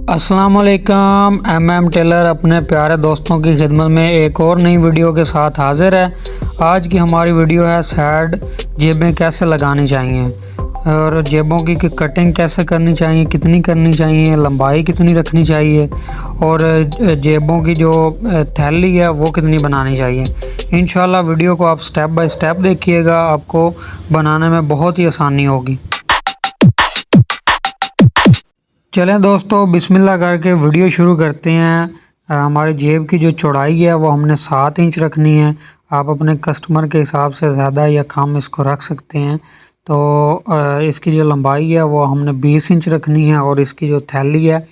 अस्सलाम वालेकुम। M Taylor अपने प्यारे दोस्तों की खिदमत में एक और नई वीडियो के साथ हाज़िर है। आज की हमारी वीडियो है साइड जेबें कैसे लगानी चाहिए और जेबों की कटिंग कैसे करनी चाहिए, कितनी करनी चाहिए, लंबाई कितनी रखनी चाहिए और जेबों की जो थैली है वो कितनी बनानी चाहिए। इंशाल्लाह वीडियो को आप स्टेप बाय स्टेप देखिएगा, आपको बनाने में बहुत ही आसानी होगी। चलें दोस्तों, बिस्मिल्लाह करके वीडियो शुरू करते हैं। हमारी जेब की जो चौड़ाई है वो हमने 7 इंच रखनी है। आप अपने कस्टमर के हिसाब से ज़्यादा या कम इसको रख सकते हैं। तो इसकी जो लंबाई है वो हमने 20 इंच रखनी है और इसकी जो थैली है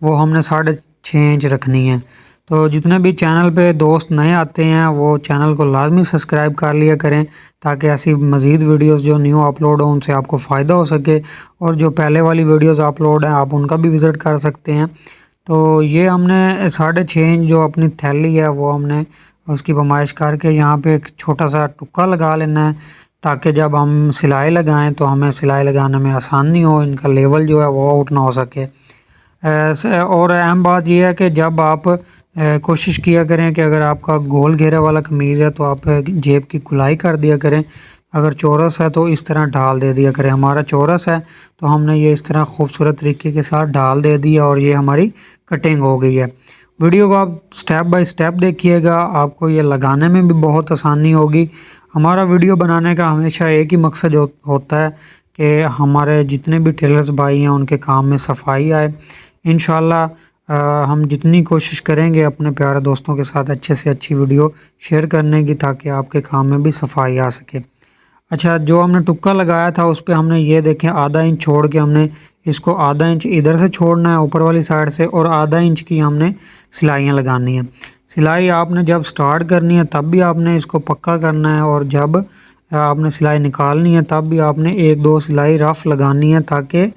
वो हमने 6.5 इंच रखनी है। तो जितने भी चैनल पे दोस्त नए आते हैं वो चैनल को लाजमी सब्सक्राइब कर लिया करें ताकि ऐसी मज़ीद वीडियोस जो न्यू अपलोड हो उनसे आपको फ़ायदा हो सके, और जो पहले वाली वीडियोस अपलोड हैं आप उनका भी विज़िट कर सकते हैं। तो ये हमने 6.5 इंच जो अपनी थैली है वो हमने उसकी पैमाइश करके यहाँ पे एक छोटा सा टुक्का लगा लेना है ताकि जब हम सिलाई लगाएं तो हमें सिलाई लगाने में आसानी हो, इनका लेवल जो है वो आउट ना हो सके। और अहम बात यह है कि जब आप कोशिश किया करें कि अगर आपका गोल घेरे वाला कमीज़ है तो आप जेब की गुलाई कर दिया करें, अगर चौरस है तो इस तरह ढाल दे दिया करें। हमारा चौरस है तो हमने ये इस तरह खूबसूरत तरीके के साथ ढाल दे दिया और ये हमारी कटिंग हो गई है। वीडियो को आप स्टेप बाय स्टेप देखिएगा, आपको ये लगाने में भी बहुत आसानी होगी। हमारा वीडियो बनाने का हमेशा एक ही मकसद होता है कि हमारे जितने भी टेलर्स भाई हैं उनके काम में सफाई आए। इंशाल्लाह हम जितनी कोशिश करेंगे अपने प्यारे दोस्तों के साथ अच्छे से अच्छी वीडियो शेयर करने की ताकि आपके काम में भी सफाई आ सके। अच्छा, जो हमने टुक्का लगाया था उस पर हमने ये देखें आधा इंच छोड़ के हमने इसको आधा इंच इधर से छोड़ना है ऊपर वाली साइड से और आधा इंच की हमने सिलाइयाँ लगानी है। सिलाई आपने जब स्टार्ट करनी है तब भी आपने इसको पक्का करना है और जब आपने सिलाई निकालनी है तब भी आपने 1-2 सिलाई रफ़ लगानी है ताकि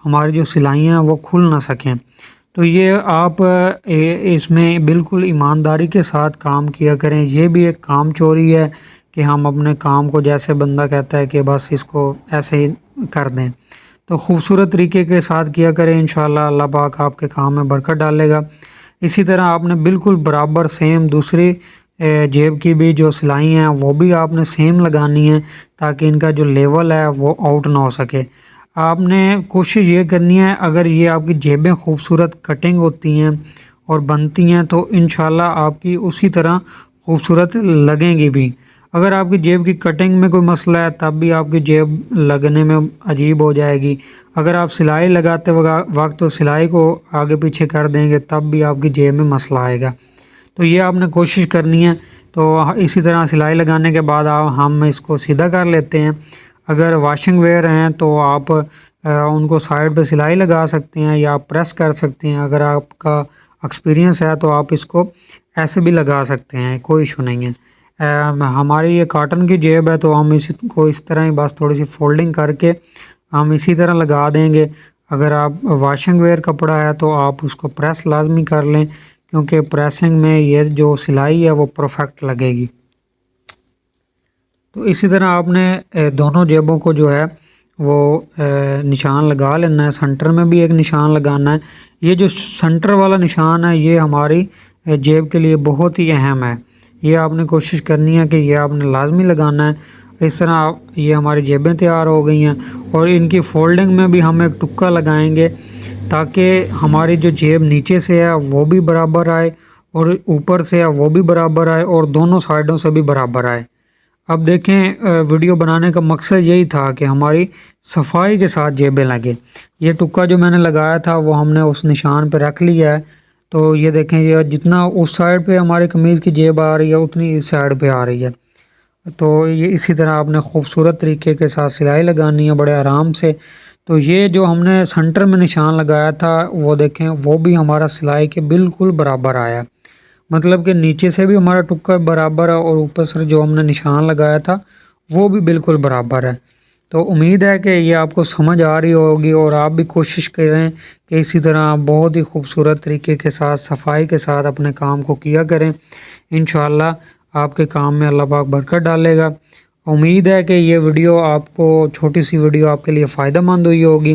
हमारी जो सिलाइयाँ हैं वो खुल ना सकें। तो ये आप इसमें बिल्कुल ईमानदारी के साथ काम किया करें। ये भी एक काम चोरी है कि हम अपने काम को जैसे बंदा कहता है कि बस इसको ऐसे ही कर दें। तो खूबसूरत तरीके के साथ किया करें, इंशाल्लाह अल्लाह पाक आपके काम में बरकत डालेगा। इसी तरह आपने बिल्कुल बराबर सेम दूसरी जेब की भी जो सिलाई हैं वो भी आपने सेम लगानी है ताकि इनका जो लेवल है वो आउट ना हो सके। आपने कोशिश ये करनी है अगर ये आपकी जेबें खूबसूरत कटिंग होती हैं और बनती हैं तो इंशाल्लाह आपकी उसी तरह खूबसूरत लगेंगी भी। अगर आपकी जेब की कटिंग में कोई मसला है तब भी आपकी जेब लगने में अजीब हो जाएगी। अगर आप सिलाई लगाते वक्त तो सिलाई को आगे पीछे कर देंगे तब भी आपकी जेब में मसला आएगा। तो ये आपने कोशिश करनी है। तो इसी तरह सिलाई लगाने के बाद हम इसको सीधा कर लेते हैं। अगर वॉशिंग वेयर हैं तो आप उनको साइड पे सिलाई लगा सकते हैं या प्रेस कर सकते हैं। अगर आपका एक्सपीरियंस है तो आप इसको ऐसे भी लगा सकते हैं, कोई इशू नहीं है। हमारी ये कॉटन की जेब है तो हम इसको इस तरह ही बस थोड़ी सी फोल्डिंग करके हम इसी तरह लगा देंगे। अगर आप वॉशिंग वेयर कपड़ा है तो आप उसको प्रेस लाजमी कर लें क्योंकि प्रेसिंग में ये जो सिलाई है वो परफेक्ट लगेगी। तो इसी तरह आपने दोनों जेबों को जो है वो निशान लगा लेना है। सेंटर में भी एक निशान लगाना है। ये जो सेंटर वाला निशान है ये हमारी जेब के लिए बहुत ही अहम है। ये आपने कोशिश करनी है कि ये आपने लाजमी लगाना है। इस तरह ये हमारी जेबें तैयार हो गई हैं और इनकी फोल्डिंग में भी हम एक टुक्का लगाएंगे ताकि हमारी जो जेब नीचे से है वो भी बराबर आए और ऊपर से है वो भी बराबर आए और दोनों साइडों से भी बराबर आए। अब देखें, वीडियो बनाने का मकसद यही था कि हमारी सफाई के साथ जेबें लगे। ये टुक्का जो मैंने लगाया था वो हमने उस निशान पे रख लिया है। तो ये देखें, ये जितना उस साइड पे हमारी कमीज़ की जेब आ रही है उतनी इस साइड पे आ रही है। तो ये इसी तरह आपने खूबसूरत तरीके के साथ सिलाई लगानी है बड़े आराम से। तो ये जो हमने सेंटर में निशान लगाया था वो देखें वो भी हमारा सिलाई के बिल्कुल बराबर आया, मतलब कि नीचे से भी हमारा टुक्का बराबर है और ऊपर से जो हमने निशान लगाया था वो भी बिल्कुल बराबर है। तो उम्मीद है कि ये आपको समझ आ रही होगी और आप भी कोशिश करें कि इसी तरह बहुत ही खूबसूरत तरीके के साथ सफाई के साथ अपने काम को किया करें। इंशाल्लाह आपके काम में अल्लाह पाक बरकत डालेगा। उम्मीद है कि ये वीडियो आपको, छोटी सी वीडियो आपके लिए फ़ायदा मंद हुई होगी।